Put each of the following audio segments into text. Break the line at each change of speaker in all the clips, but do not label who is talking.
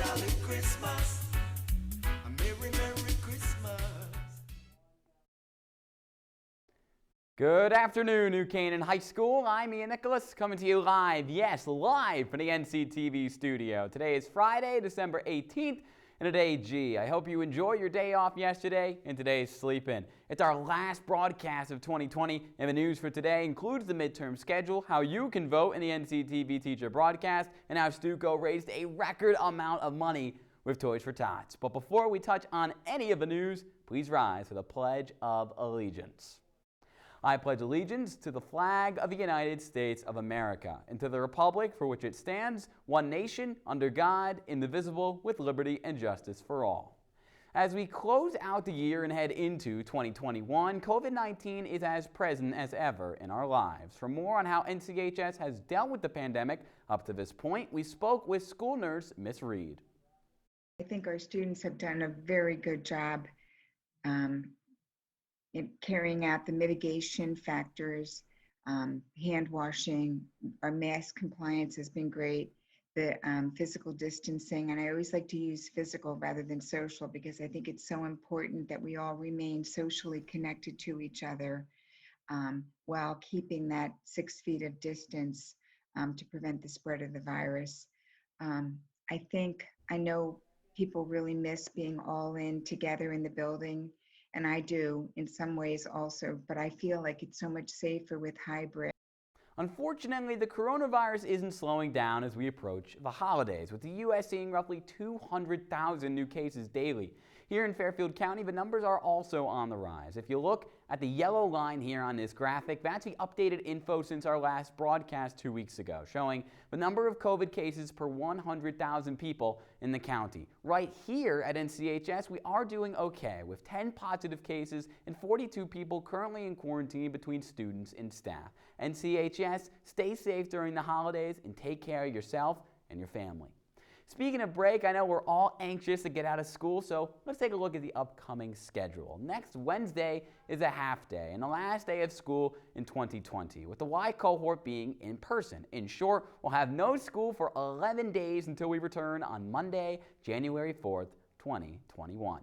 jolly Christmas. A merry, merry Christmas.
Good afternoon, New Canaan High School. I'm Ian Nicholas, coming to you live, yes, live from the NCTV studio. Today is Friday, December 18th, and today, I hope you enjoyed your day off yesterday and today's sleep-in. It's our last broadcast of 2020, and the news for today includes the midterm schedule, how you can vote in the NCTV teacher broadcast, and how Stuco raised a record amount of money with Toys for Tots. But before we touch on any of the news, please rise for the Pledge of Allegiance. I pledge allegiance to the flag of the United States of America and to the republic for which it stands, one nation, under God, indivisible, with liberty and justice for all. As we close out the year and head into 2021, COVID-19 is as present as ever in our lives. For more on how NCHS has dealt with the pandemic up to this point, we spoke with school nurse Miss Reed.
I think our students have done a very good job in carrying out the mitigation factors, hand washing, our mask compliance has been great, the physical distancing, and I always like to use physical rather than social because I think it's so important that we all remain socially connected to each other while keeping that 6 feet of distance to prevent the spread of the virus. I know people really miss being all in together in the building. And I do in some ways also, but I feel like it's so much safer with hybrid.
Unfortunately, the coronavirus isn't slowing down as we approach the holidays, with the U.S. seeing roughly 200,000 new cases daily. Here in Fairfield County, the numbers are also on the rise. If you look at the yellow line here on this graphic, that's the updated info since our last broadcast 2 weeks ago, showing the number of COVID cases per 100,000 people in the county. Right here at NCHS, we are doing okay, with 10 positive cases and 42 people currently in quarantine between students and staff. NCHS, stay safe during the holidays and take care of yourself and your family. Speaking of break, I know we're all anxious to get out of school, so let's take a look at the upcoming schedule. Next Wednesday is a half day and the last day of school in 2020, with the Y cohort being in person. In short, we'll have no school for 11 days until we return on Monday, January 4th, 2021.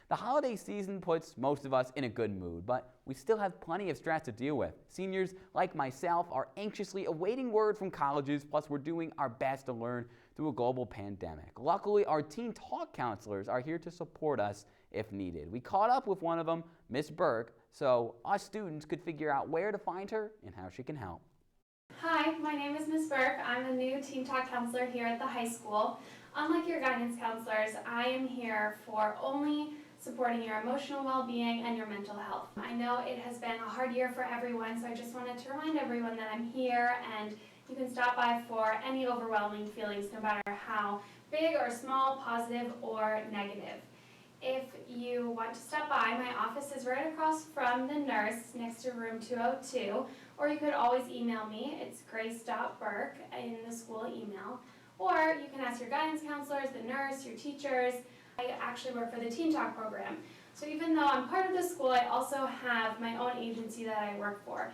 The holiday season puts most of us in a good mood, but we still have plenty of stress to deal with. Seniors like myself are anxiously awaiting word from colleges, plus we're doing our best to learn through a global pandemic. Luckily, our teen talk counselors are here to support us if needed. We caught up with one of them, Miss Burke, so us students could figure out where to find her and how she can help.
Hi, my name is Ms. Burke. I'm a new Teen Talk counselor here at the high school. Unlike your guidance counselors, I am here for only supporting your emotional well-being and your mental health. I know it has been a hard year for everyone, so I just wanted to remind everyone that I'm here and you can stop by for any overwhelming feelings, no matter how big or small, positive or negative. If you want to stop by, my office is right across from the nurse next to room 202, or you could always email me. It's grace.burke in the school email, or you can ask your guidance counselors, the nurse, your teachers. I actually work for the Teen Talk program. So even though I'm part of the school, I also have my own agency that I work for.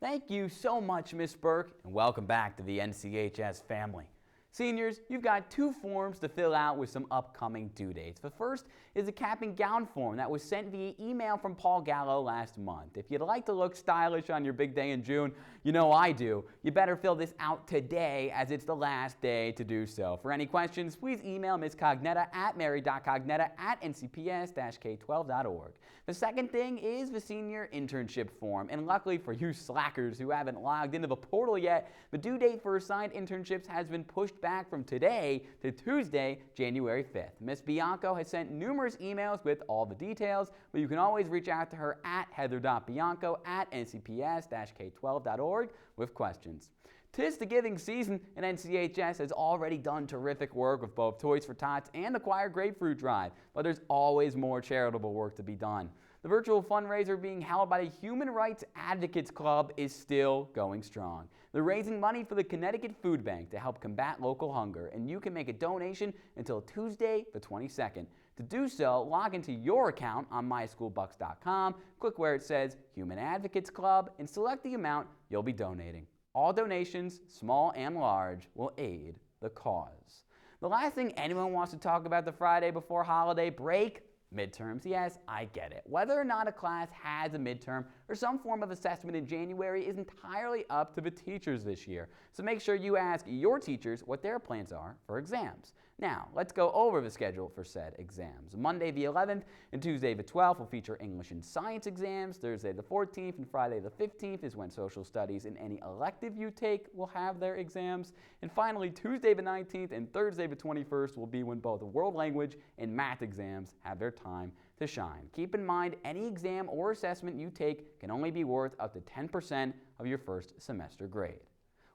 Thank you so much, Miss Burke, and welcome back to the NCHS family. Seniors, you've got 2 forms to fill out with some upcoming due dates. The first is a cap and gown form that was sent via email from Paul Gallo last month. If you'd like to look stylish on your big day in June, you know I do, you better fill this out today as it's the last day to do so. For any questions, please email Ms. Cognetta at mary.cognetta@ncps-k12.org. The second thing is the senior internship form, and luckily for you slackers who haven't logged into the portal yet, the due date for assigned internships has been pushed back from today to Tuesday, January 5th. Ms. Bianco has sent numerous emails with all the details, but you can always reach out to her at heather.bianco@ncps-k12.org with questions. 'Tis the giving season, and NCHS has already done terrific work with both Toys for Tots and the Choir Grapefruit Drive, but there's always more charitable work to be done. The virtual fundraiser being held by the Human Rights Advocates Club is still going strong. They're raising money for the Connecticut Food Bank to help combat local hunger, and you can make a donation until Tuesday the 22nd. To do so, log into your account on myschoolbucks.com, click where it says Human Advocates Club, and select the amount you'll be donating. All donations, small and large, will aid the cause. The last thing anyone wants to talk about the Friday before holiday break? Midterms. Yes, I get it. Whether or not a class has a midterm or some form of assessment in January is entirely up to the teachers this year. So make sure you ask your teachers what their plans are for exams. Now, let's go over the schedule for said exams. Monday the 11th and Tuesday the 12th will feature English and Science exams. Thursday the 14th and Friday the 15th is when Social Studies and any elective you take will have their exams. And finally, Tuesday the 19th and Thursday the 21st will be when both World Language and Math exams have their time to shine. Keep in mind, any exam or assessment you take can only be worth up to 10% of your first semester grade.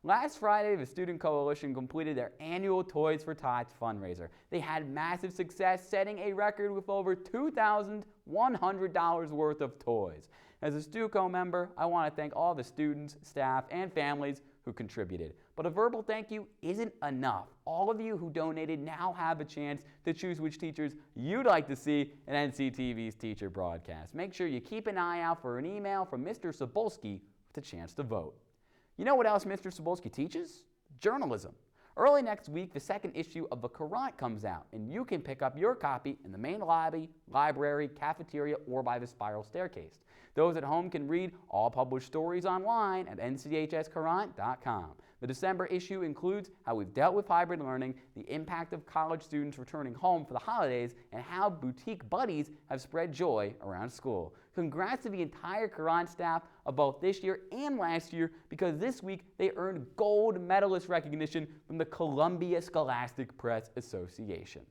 Last Friday, the Student Coalition completed their annual Toys for Tots fundraiser. They had massive success, setting a record with over $2,100 worth of toys. As a StuCo member, I want to thank all the students, staff, and families who contributed. But a verbal thank you isn't enough. All of you who donated now have a chance to choose which teachers you'd like to see in NCTV's teacher broadcast. Make sure you keep an eye out for an email from Mr. Cebulski with a chance to vote. You know what else Mr. Cebulski teaches? Journalism. Early next week, the second issue of The Courant comes out, and you can pick up your copy in the main lobby, library, cafeteria, or by the spiral staircase. Those at home can read all published stories online at nchscourant.com. The December issue includes how we've dealt with hybrid learning, the impact of college students returning home for the holidays, and how boutique buddies have spread joy around school. Congrats to the entire Courant staff of both this year and last year, because this week they earned gold medalist recognition from the Columbia Scholastic Press Association.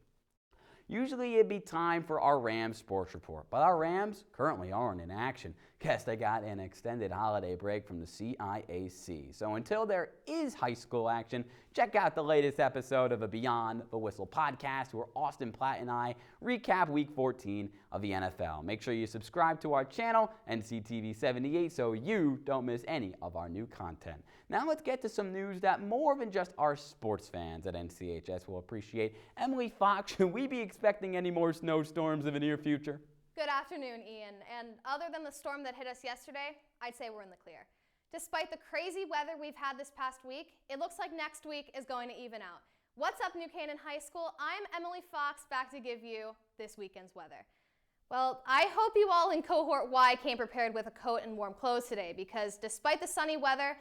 Usually it'd be time for our Rams sports report, but our Rams currently aren't in action. Guess they got an extended holiday break from the CIAC. So until there is high school action, check out the latest episode of the Beyond the Whistle podcast, where Austin Platt and I recap Week 14 of the NFL. Make sure you subscribe to our channel, NCTV 78, so you don't miss any of our new content. Now let's get to some news that more than just our sports fans at NCHS will appreciate. Emily Fox, should we be expecting any more snowstorms in the near future?
Good afternoon, Ian. And other than the storm that hit us yesterday, I'd say we're in the clear. Despite the crazy weather we've had this past week, it looks like next week is going to even out. What's up, New Canaan High School? I'm Emily Fox, back to give you this weekend's weather. Well, I hope you all in Cohort Y came prepared with a coat and warm clothes today, because despite the sunny weather,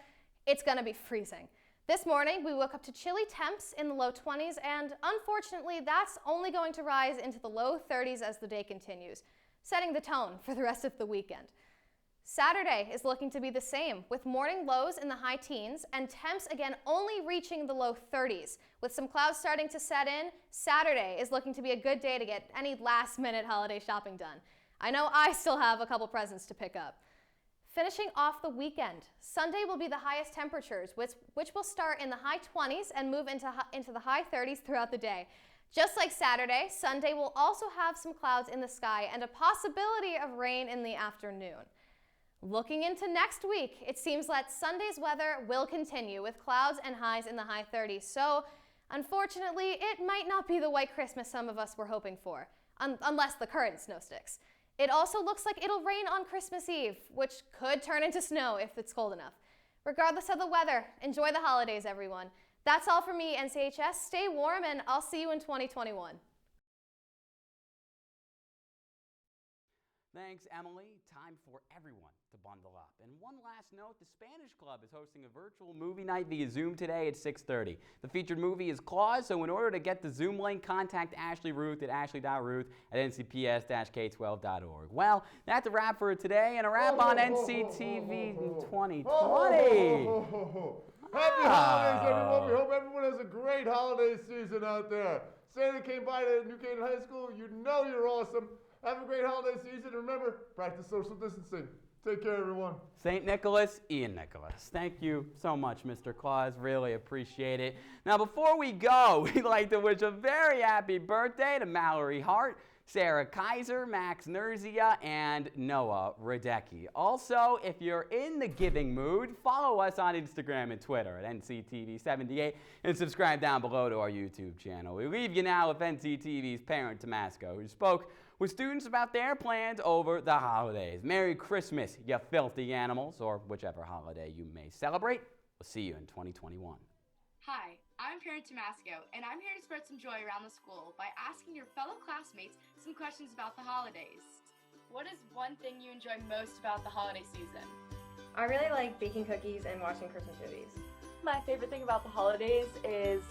it's going to be freezing. This morning, we woke up to chilly temps in the low 20s, and unfortunately, that's only going to rise into the low 30s as the day continues, setting the tone for the rest of the weekend. Saturday is looking to be the same, with morning lows in the high teens and temps again only reaching the low 30s. With some clouds starting to set in, Saturday is looking to be a good day to get any last-minute holiday shopping done. I know I still have a couple presents to pick up. Finishing off the weekend, Sunday will be the highest temperatures, which will start in the high 20s and move into the high 30s throughout the day. Just like Saturday, Sunday will also have some clouds in the sky and a possibility of rain in the afternoon. Looking into next week, it seems that Sunday's weather will continue with clouds and highs in the high 30s. So, unfortunately, it might not be the white Christmas some of us were hoping for, unless the current snow sticks. It also looks like it'll rain on Christmas Eve, which could turn into snow if it's cold enough. Regardless of the weather, enjoy the holidays, everyone. That's all for me, NCHS. Stay warm, and I'll see you in 2021.
Thanks, Emily. Time for everyone to bundle up. And one last note, the Spanish Club is hosting a virtual movie night via Zoom today at 6:30. The featured movie is Claus, so in order to get the Zoom link, contact Ashley Ruth at ashley.ruth@ncps-k12.org. Well, that's a wrap for today, and a wrap on NCTV 2020.
Happy holidays, everyone. We hope everyone has a great holiday season out there. Santa came by to New Canaan High School. You know you're awesome. Have a great holiday season. Remember, practice social distancing. Take care, everyone.
St. Nicholas, Ian Nicholas. Thank you so much, Mr. Claus. Really appreciate it. Now, before we go, we'd like to wish a very happy birthday to Mallory Hart, Sarah Kaiser, Max Nerzia, and Noah Radecki. Also, if you're in the giving mood, follow us on Instagram and Twitter at NCTV78 and subscribe down below to our YouTube channel. We leave you now with NCTV's Parent Tomasco, who spoke with students about their plans over the holidays. Merry Christmas, you filthy animals, or whichever holiday you may celebrate. We'll see you in 2021.
Hi, I'm Parent Tomasco, and I'm here to spread some joy around the school by asking your fellow classmates some questions about the holidays. What is one thing you enjoy most about the holiday season?
I really like baking cookies and watching Christmas movies.
My favorite thing about the holidays is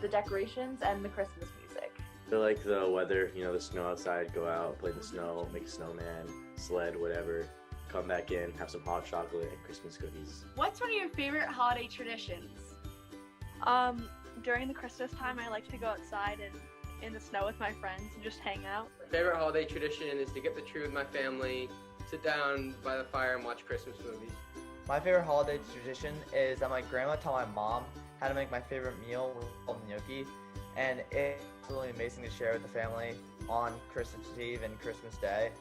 the decorations and the Christmas music.
I like the weather, the snow outside, go out, play in the snow, make a snowman, sled, whatever, come back in, have some hot chocolate and Christmas cookies.
What's one of your favorite holiday traditions?
During the Christmas time, I like to go outside and in the snow with my friends and just hang out.
My favorite holiday tradition is to get the tree with my family, sit down by the fire and watch Christmas movies.
My favorite holiday tradition is that my grandma taught my mom how to make my favorite meal called gnocchi, and it's absolutely amazing to share with the family on Christmas Eve and Christmas Day.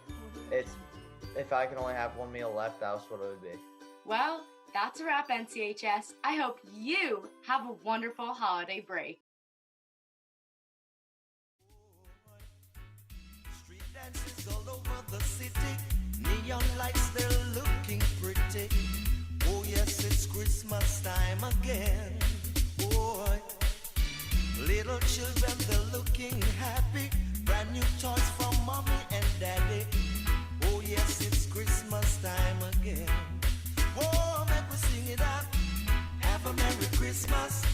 If I could only have one meal left, that's what it would be.
Well, that's a wrap, NCHS. I hope you have a wonderful holiday break.
Street dances all over the city. Neon lights, they're looking pretty. Oh yes, it's Christmas time again. Boy, little children, they're looking happy. Brand new toys from mommy and daddy. Oh yes, it's Christmas time again. Oh, make we sing it out. Have a Merry Christmas.